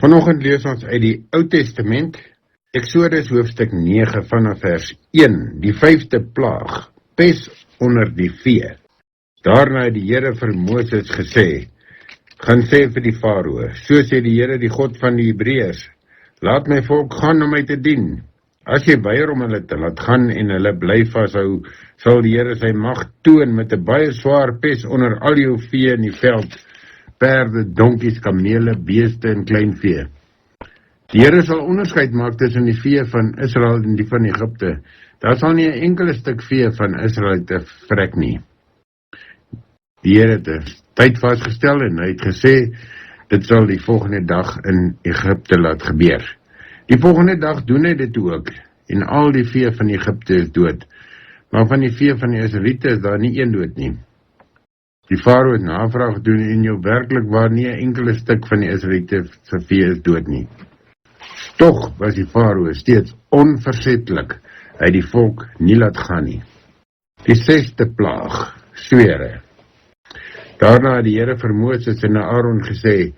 Vanoggend lees ons uit die Ou Testament, Eksodus hoofstuk 9 vanaf vers 1, die 5de plaag, pes onder die vee. Daarna het die Here vir Moses gesê, gaan sê vir die Farao, so sê die Here die God van die Hebreërs, laat my volk gaan om my te dien. As jy weier om hulle te laat gaan en hulle bly vashou, sal die Here sy mag toon met 'n baie swaar pes onder al jou vee in die veld, perde, donkies, kamele, beeste en kleinvee. Die Here sal onderskeid maak tussen die vee van Israel en die van Egipte. Daar sal nie 'n enkele stuk vee van Israel te vrek nie. Die Here het 'n tyd vasgestel en hy het gesê, dit sal die volgende dag in Egipte laat gebeur. Die volgende dag doen hy dit ook, en al die vee van Egipte is dood. Maar van die vee van die Israeliete is daar nie een dood nie. Die Farao het navraag gedoen en jou werklik waar nie 'n enkele stuk van die Israeliete se vee is dood nie. Tog was die Farao steeds onversettelik. Hy het die volk nie laat gaan nie. Die 6de plaag, swere. Daarna het die Here vir Moses en Aaron gesê,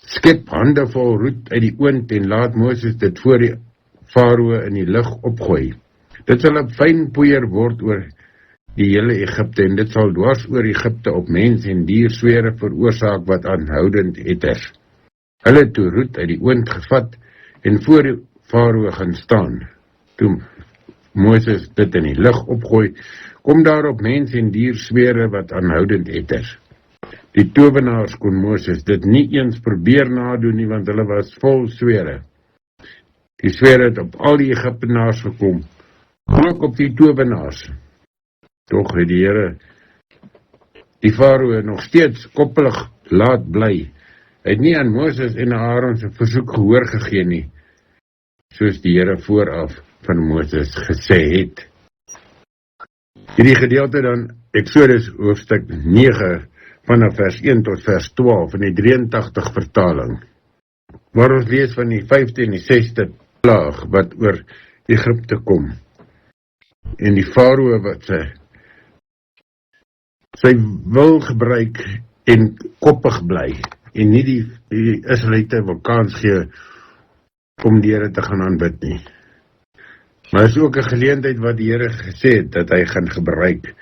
skep hande vol roet uit die oond en laat Moses dit voor die Farao in die lug opgooi. Dit sal 'n fyn poeier word oor die hele Egipte en dit sal dwars oor Egipte op mens en dier swere veroorsaak wat aanhoudend etters. Hulle het toe roet uit die oond gevat en voor die Farao gaan staan. Toe Moses dit in die lug opgooi, kom daar op mens en dier swere wat aanhoudend etters. Die towenaars kon Moses dit nie eens probeer nadoen nie, want hulle was vol swere. Die swere het op al die Egiptenaars gekom, ook op die towenaars. Tog het die Here die Farao nog steeds koppelig laat bly. Hy het nie aan Moses en Aaron se versoek gehoor gegee nie, soos die Here vooraf van Moses gesê het. Hierdie gedeelte dan Eksodus hoofstuk 9 vanaf vers 1 tot vers 12 in die 83 vertaling, waar ons lees van die 5de en die 6de plaag wat oor Egipte kom. En die Farao wat sy wil gebruik en koppig bly en nie die Israeliete wil kans gee om die Here te gaan aanbid nie. Maar is ook 'n geleentheid wat die Here gesê het dat hy gaan gebruik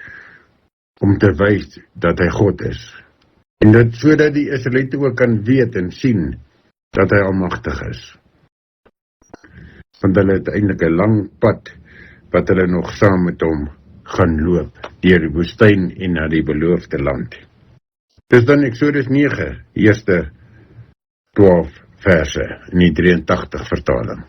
om te wys dat hy God is. En dit sodat die Israeliete ook kan weet en sien dat hy almagtig is. Want hulle het eintlik 'n lang pad wat hulle nog saam met hom gaan loop deur die woestyn en na die beloofde land. Dis dan Eksodus 9, eerste 12 verse in die 83 vertaling.